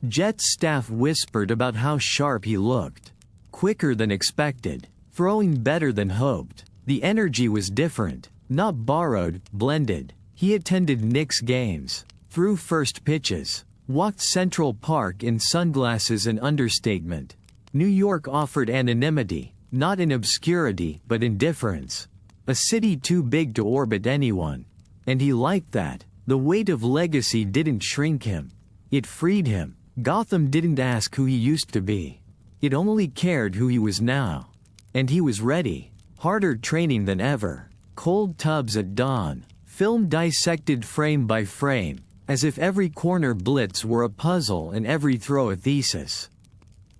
Jets staff whispered about how sharp he looked. Quicker than expected, throwing better than hoped. The energy was different, not borrowed, blended. He attended Knicks games. Threw first pitches, walked Central Park in sunglasses and understatement. New York offered anonymity, not in obscurity, but in difference. A city too big to orbit anyone. And he liked that. The weight of legacy didn't shrink him. It freed him. Gotham didn't ask who he used to be. It only cared who he was now. And he was ready. Harder training than ever. Cold tubs at dawn. Film dissected frame by frame. As if every corner blitz were a puzzle and every throw a thesis.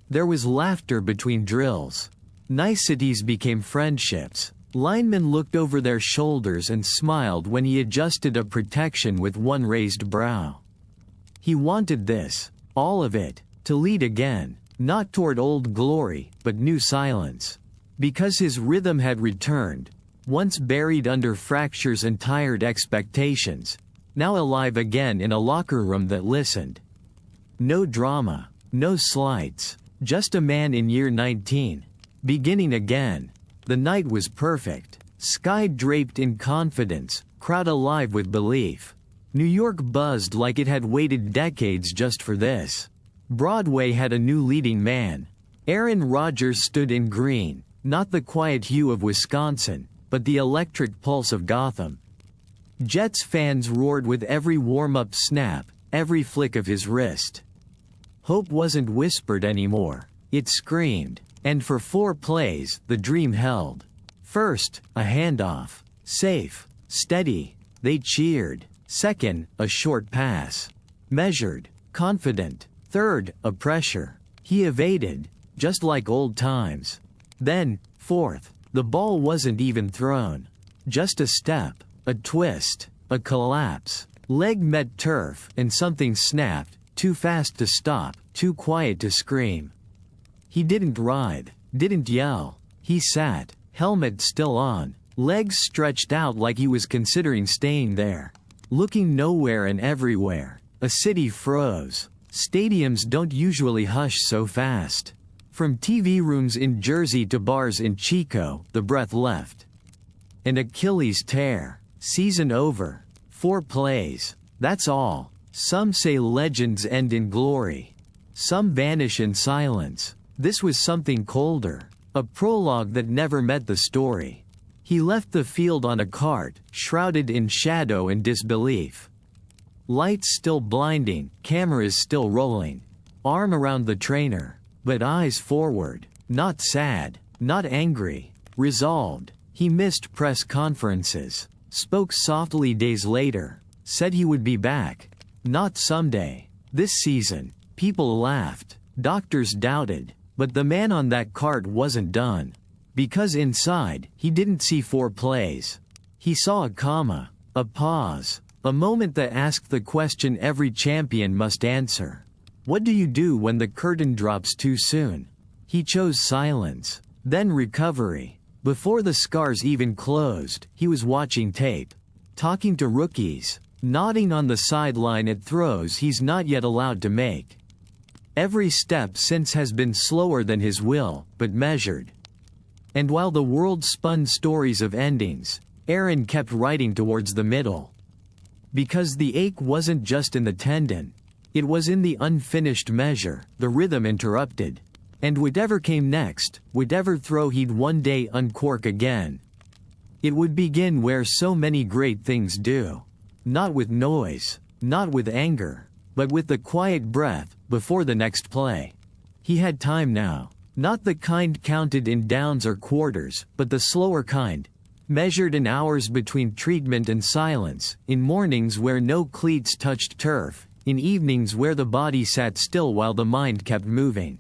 There was laughter between drills. Niceties became friendships. Linemen looked over their shoulders and smiled when he adjusted a protection with one raised brow. He wanted this, all of it, to lead again, not toward old glory, but new silence. Because his rhythm had returned, once buried under fractures and tired expectations, now alive again in a locker room that listened. No drama, no slights, just a man in year 19. Beginning again. The night was perfect. Sky draped in confidence, crowd alive with belief. New York buzzed like it had waited decades just for this. Broadway had a new leading man. Aaron Rodgers stood in green, not the quiet hue of Wisconsin, but the electric pulse of Gotham. Jets fans roared with every warm-up snap, every flick of his wrist. Hope wasn't whispered anymore. It screamed. And for 4 plays, the dream held. First, a handoff. Safe. Steady. They cheered. Second, a short pass. Measured. Confident. Third, a pressure. He evaded, just like old times. Then, fourth, the ball wasn't even thrown. Just a step, a twist, a collapse. Leg met turf, and something snapped, too fast to stop, too quiet to scream. He didn't writhe, didn't yell. He sat, helmet still on, legs stretched out like he was considering staying there. Looking nowhere and everywhere. A city froze. Stadiums don't usually hush so fast. From TV rooms in Jersey to bars in Chico, the breath left. An Achilles tear. Season over. 4 plays. That's all. Some say legends end in glory. Some vanish in silence. This was something colder. A prologue that never met the story. He left the field on a cart, shrouded in shadow and disbelief. Lights still blinding, cameras still rolling. Arm around the trainer, but eyes forward. Not sad, not angry. Resolved. He missed press conferences. Spoke softly days later. Said he would be back. Not someday. This season. People laughed. Doctors doubted. But the man on that cart wasn't done. Because inside, he didn't see 4 plays. He saw a comma, a pause, a moment that asked the question every champion must answer. What do you do when the curtain drops too soon? He chose silence, then recovery. Before the scars even closed, he was watching tape, talking to rookies, nodding on the sideline at throws he's not yet allowed to make. Every step since has been slower than his will, but measured. And while the world spun stories of endings, Aaron kept writing towards the middle. Because the ache wasn't just in the tendon. It was in the unfinished measure, the rhythm interrupted. And whatever came next, whatever throw he'd one day uncork again. It would begin where so many great things do. Not with noise, not with anger, but with the quiet breath, before the next play. He had time now. Not the kind counted in downs or quarters, but the slower kind. Measured in hours between treatment and silence, in mornings where no cleats touched turf, in evenings where the body sat still while the mind kept moving.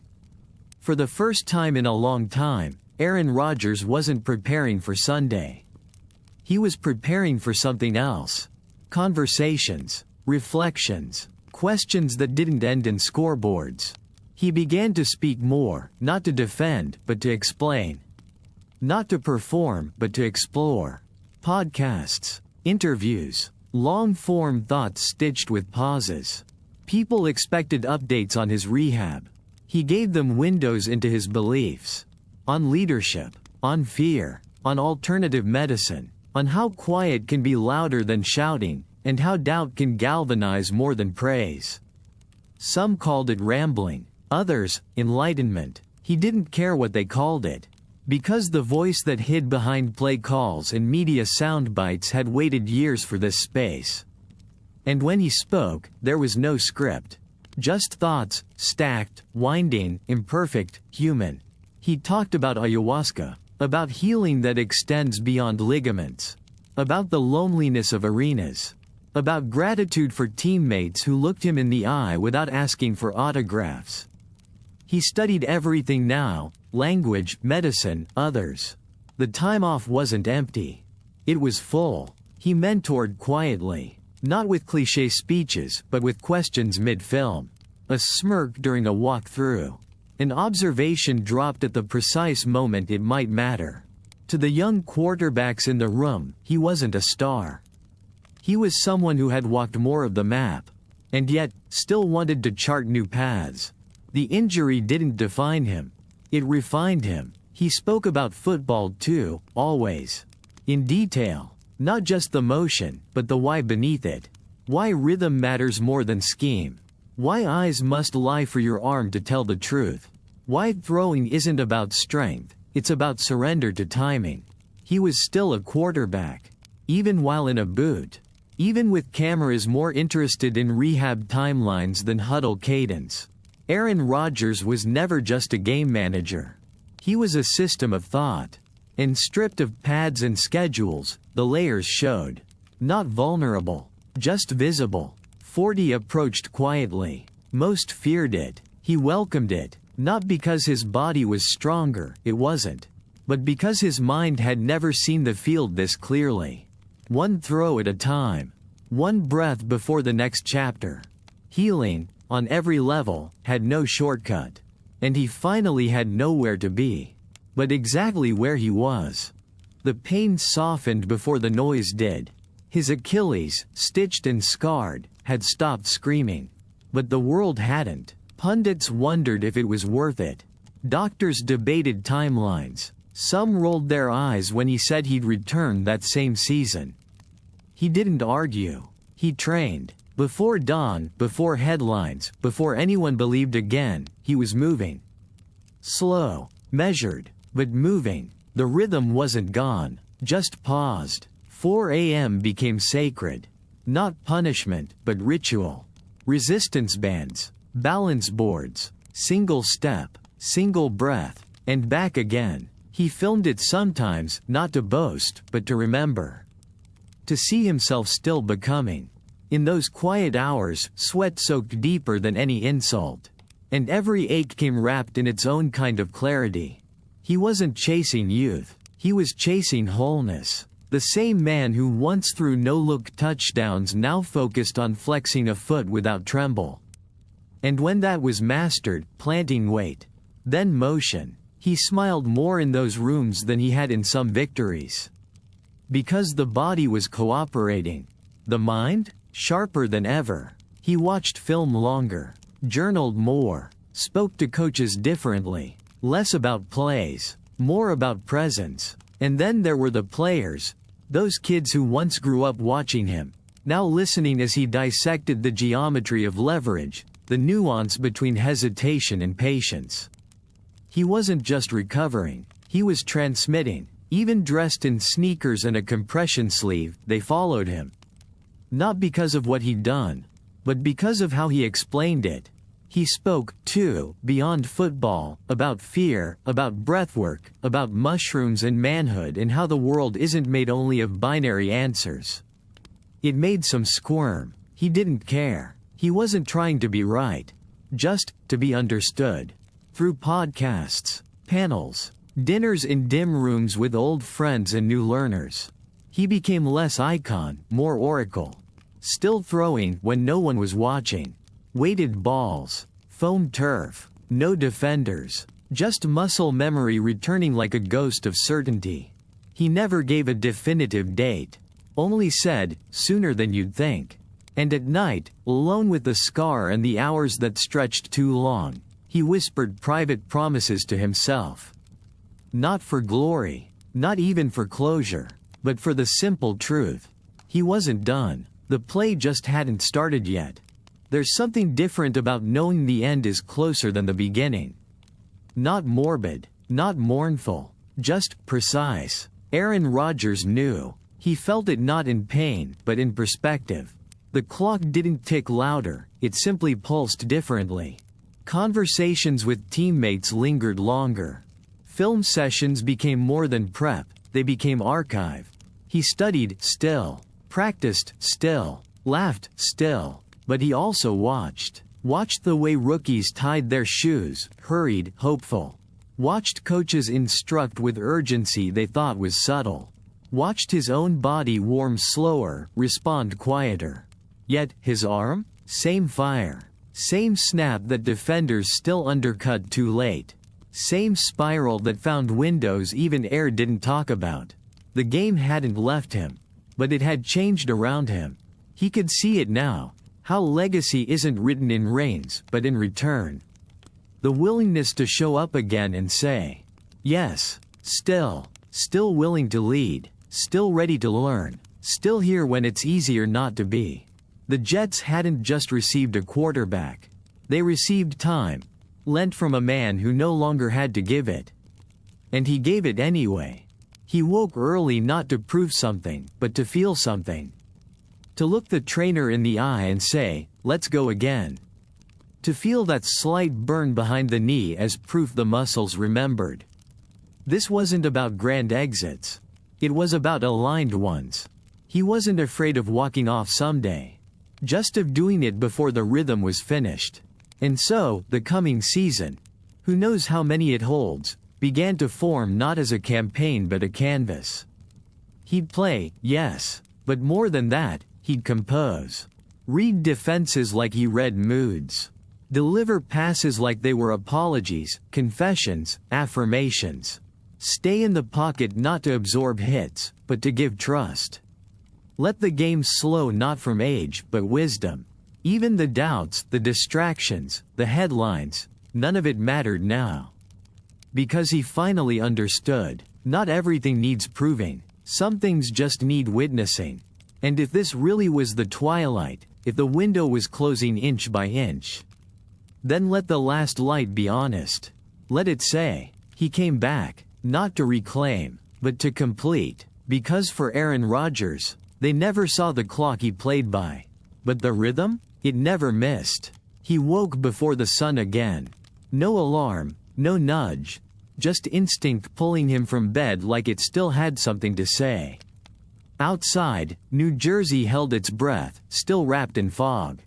For the first time in a long time, Aaron Rodgers wasn't preparing for Sunday. He was preparing for something else. Conversations, reflections, questions that didn't end in scoreboards. He began to speak more, not to defend, but to explain. Not to perform, but to explore. Podcasts, interviews, long-form thoughts stitched with pauses. People expected updates on his rehab. He gave them windows into his beliefs. On leadership, on fear, on alternative medicine, on how quiet can be louder than shouting, and how doubt can galvanize more than praise. Some called it rambling, others, enlightenment. He didn't care what they called it. Because the voice that hid behind play calls and media soundbites had waited years for this space. And when he spoke, there was no script. Just thoughts, stacked, winding, imperfect, human. He talked about ayahuasca, about healing that extends beyond ligaments, about the loneliness of arenas, about gratitude for teammates who looked him in the eye without asking for autographs. He studied everything now, language, medicine, others. The time off wasn't empty. It was full. He mentored quietly, not with cliché speeches, but with questions mid-film. A smirk during a walk-through. An observation dropped at the precise moment it might matter. To the young quarterbacks in the room, he wasn't a star. He was someone who had walked more of the map. And yet, still wanted to chart new paths. The injury didn't define him. It refined him. He spoke about football too, always. In detail. Not just the motion, but the why beneath it. Why rhythm matters more than scheme. Why eyes must lie for your arm to tell the truth. Why throwing isn't about strength, it's about surrender to timing. He was still a quarterback. Even while in a boot. Even with cameras more interested in rehab timelines than huddle cadence. Aaron Rodgers was never just a game manager. He was a system of thought. And stripped of pads and schedules, the layers showed. Not vulnerable, just visible. 40 approached quietly. Most feared it. He welcomed it, not because his body was stronger, it wasn't. But because his mind had never seen the field this clearly. One throw at a time. One breath before the next chapter. Healing, on every level, had no shortcut. And he finally had nowhere to be. But exactly where he was. The pain softened before the noise did. His Achilles, stitched and scarred, had stopped screaming. But the world hadn't. Pundits wondered if it was worth it. Doctors debated timelines. Some rolled their eyes when he said he'd return that same season. He didn't argue. He trained. Before dawn, before headlines, before anyone believed again, he was moving. Slow, measured, but moving. The rhythm wasn't gone, just paused. 4 a.m. became sacred. Not punishment, but ritual. Resistance bands, balance boards, single step, single breath, and back again. He filmed it sometimes, not to boast, but to remember. To see himself still becoming. In those quiet hours, sweat soaked deeper than any insult. And every ache came wrapped in its own kind of clarity. He wasn't chasing youth. He was chasing wholeness. The same man who once threw no-look touchdowns now focused on flexing a foot without tremble. And when that was mastered, planting weight. Then motion. He smiled more in those rooms than he had in some victories. Because the body was cooperating. The mind? Sharper than ever. He watched film longer. Journaled more. Spoke to coaches differently. Less about plays. More about presence. And then there were the players. Those kids who once grew up watching him. Now listening as he dissected the geometry of leverage. The nuance between hesitation and patience. He wasn't just recovering. He was transmitting. Even dressed in sneakers and a compression sleeve, they followed him. Not because of what he'd done, but because of how he explained it. He spoke, too, beyond football, about fear, about breathwork, about mushrooms and manhood and how the world isn't made only of binary answers. It made some squirm. He didn't care. He wasn't trying to be right. Just to be understood. Through podcasts, panels, dinners in dim rooms with old friends and new learners. He became less icon, more oracle. Still throwing when no one was watching. Weighted balls, foam turf, no defenders, just muscle memory returning like a ghost of certainty. He never gave a definitive date. Only said, sooner than you'd think. And at night, alone with the scar and the hours that stretched too long, he whispered private promises to himself. Not for glory, not even for closure, but for the simple truth. He wasn't done. The play just hadn't started yet. There's something different about knowing the end is closer than the beginning. Not morbid, not mournful, just precise. Aaron Rodgers knew. He felt it not in pain, but in perspective. The clock didn't tick louder, it simply pulsed differently. Conversations with teammates lingered longer. Film sessions became more than prep, they became archive. He studied still, practiced still, laughed still, but he also watched. Watched the way rookies tied their shoes, hurried, hopeful. Watched coaches instruct with urgency they thought was subtle. Watched his own body warm slower, respond quieter. Yet, his arm? Same fire. Same snap that defenders still undercut too late. Same spiral that found windows even air didn't talk about. The game hadn't left him. But it had changed around him. He could see it now. How legacy isn't written in reins, but in return. The willingness to show up again and say, yes, still willing to lead, still ready to learn, still here when it's easier not to be. The Jets hadn't just received a quarterback. They received time, lent from a man who no longer had to give it. And he gave it anyway. He woke early not to prove something, but to feel something. To look the trainer in the eye and say, let's go again. To feel that slight burn behind the knee as proof the muscles remembered. This wasn't about grand exits. It was about aligned ones. He wasn't afraid of walking off someday. Just of doing it before the rhythm was finished. And so, the coming season, who knows how many it holds, began to form not as a campaign but a canvas. He'd play, yes, but more than that, he'd compose. Read defenses like he read moods. Deliver passes like they were apologies, confessions, affirmations. Stay in the pocket not to absorb hits, but to give trust. Let the game slow not from age but wisdom. Even the doubts, the distractions, the headlines, none of it mattered now. Because he finally understood, not everything needs proving, some things just need witnessing. And if this really was the twilight, if the window was closing inch by inch, then let the last light be honest. Let it say, he came back, not to reclaim, but to complete. Because for Aaron Rodgers, they never saw the clock he played by. But the rhythm? It never missed. He woke before the sun again. No alarm, no nudge. Just instinct pulling him from bed like it still had something to say. Outside, New Jersey held its breath, still wrapped in fog.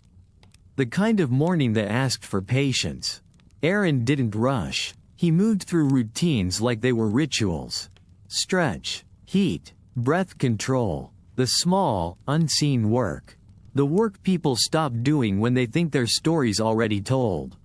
The kind of morning that asked for patience. Aaron didn't rush. He moved through routines like they were rituals. Stretch, heat, breath control. The small, unseen work. The work people stop doing when they think their story's already told.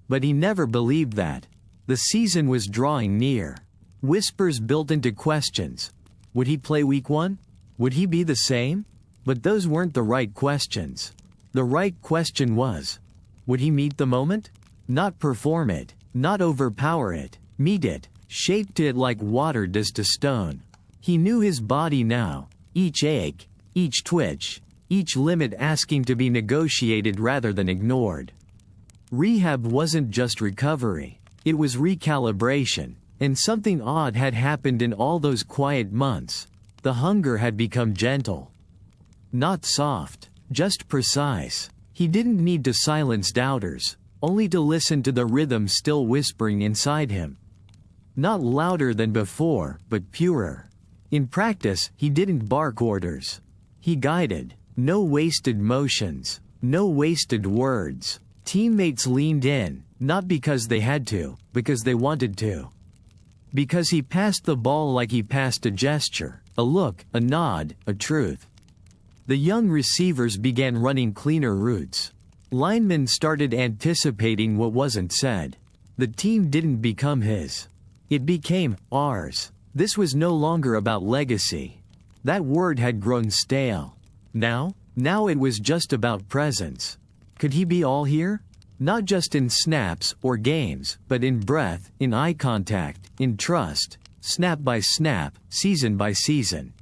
But he never believed that. The season was drawing near. Whispers built into questions. Would he play week 1? Would he be the same? But those weren't the right questions. The right question was, would he meet the moment? Not perform it, not overpower it, meet it, shaped it like water does to stone. He knew his body now, each ache, each twitch, each limit asking to be negotiated rather than ignored. Rehab wasn't just recovery, it was recalibration, and something odd had happened in all those quiet months. The hunger had become gentle. Not soft, just precise. He didn't need to silence doubters, only to listen to the rhythm still whispering inside him. Not louder than before, but purer. In practice, he didn't bark orders. He guided. No wasted motions, no wasted words. Teammates leaned in, not because they had to, because they wanted to. Because he passed the ball like he passed a gesture, a look, a nod, a truth. The young receivers began running cleaner routes. Linemen started anticipating what wasn't said. The team didn't become his. It became ours. This was no longer about legacy. That word had grown stale. Now it was just about presence. Could he be all here? Not just in snaps or games, but in breath, in eye contact, in trust, snap by snap, season by season.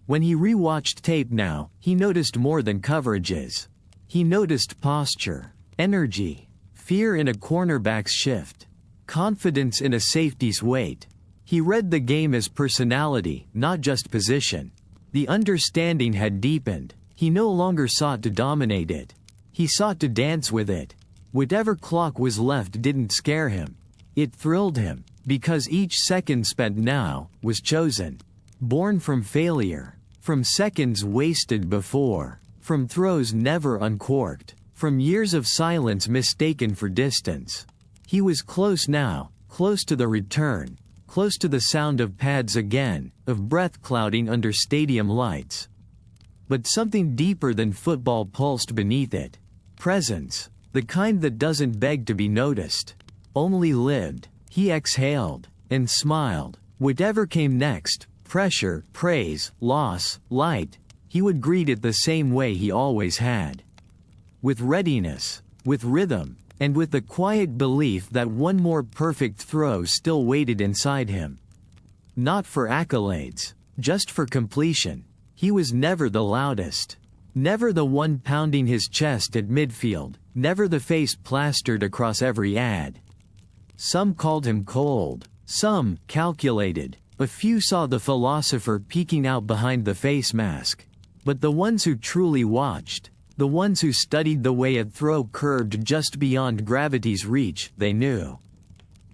When he rewatched tape now, he noticed more than coverages. He noticed posture, energy, fear in a cornerback's shift, confidence in a safety's weight. He read the game as personality, not just position. The understanding had deepened. He no longer sought to dominate it. He sought to dance with it. Whatever clock was left didn't scare him. It thrilled him, because each second spent now was chosen. Born from failure, from seconds wasted before, from throws never uncorked, from years of silence mistaken for distance. He was close now, close to the return, close to the sound of pads again, of breath clouding under stadium lights. But something deeper than football pulsed beneath it. Presence, the kind that doesn't beg to be noticed, only lived. He exhaled, and smiled. Whatever came next, pressure, praise, loss, light, he would greet it the same way he always had. with readiness, with rhythm, and with the quiet belief that one more perfect throw still waited inside him. Not for accolades, just for completion. He was never the loudest. Never the one pounding his chest at midfield, never the face plastered across every ad. Some called him cold, some calculated, a few saw the philosopher peeking out behind the face mask. But the ones who truly watched, the ones who studied the way a throw curved just beyond gravity's reach, they knew.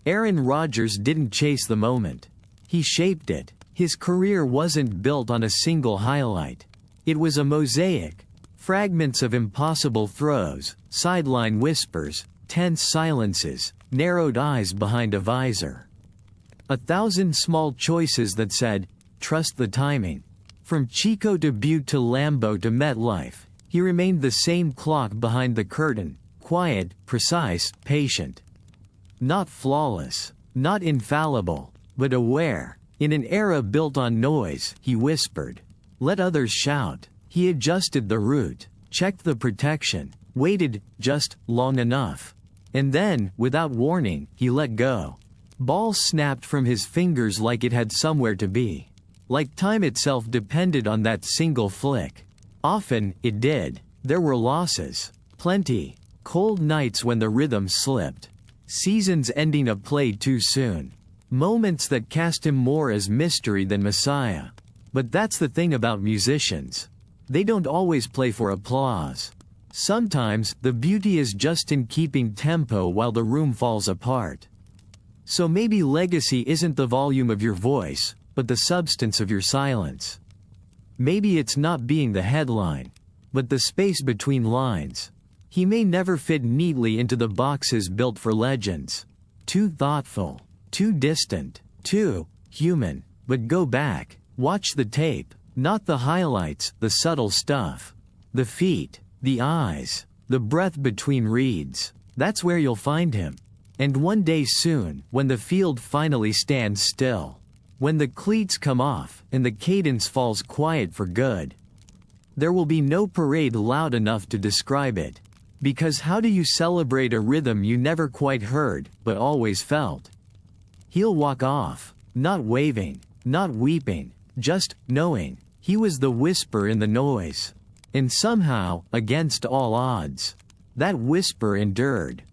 Aaron Rodgers didn't chase the moment. He shaped it. His career wasn't built on a single highlight. It was a mosaic. Fragments of impossible throws, sideline whispers, tense silences, narrowed eyes behind a visor. 1,000 small choices that said, trust the timing. From Chico to Butte to Lambeau to MetLife, he remained the same clock behind the curtain, quiet, precise, patient. Not flawless, not infallible, but aware. In an era built on noise, he whispered. Let others shout. He adjusted the route, checked the protection, waited just long enough. And then, without warning, he let go. Ball snapped from his fingers like it had somewhere to be. Like time itself depended on that single flick. Often, it did. There were losses. Plenty. Cold nights when the rhythm slipped. Seasons ending a play too soon. Moments that cast him more as mystery than messiah. But that's the thing about musicians. They don't always play for applause. Sometimes, the beauty is just in keeping tempo while the room falls apart. So maybe legacy isn't the volume of your voice, but the substance of your silence. Maybe it's not being the headline, but the space between lines. He may never fit neatly into the boxes built for legends. Too thoughtful, too distant, too human. But go back, watch the tape, not the highlights, the subtle stuff. The feet, the eyes, the breath between reads. That's where you'll find him. And one day soon, when the field finally stands still, when the cleats come off and the cadence falls quiet for good, there will be no parade loud enough to describe it. Because how do you celebrate a rhythm you never quite heard, but always felt? He'll walk off, not waving, not weeping, just knowing. He was the whisper in the noise. And somehow, against all odds, that whisper endured.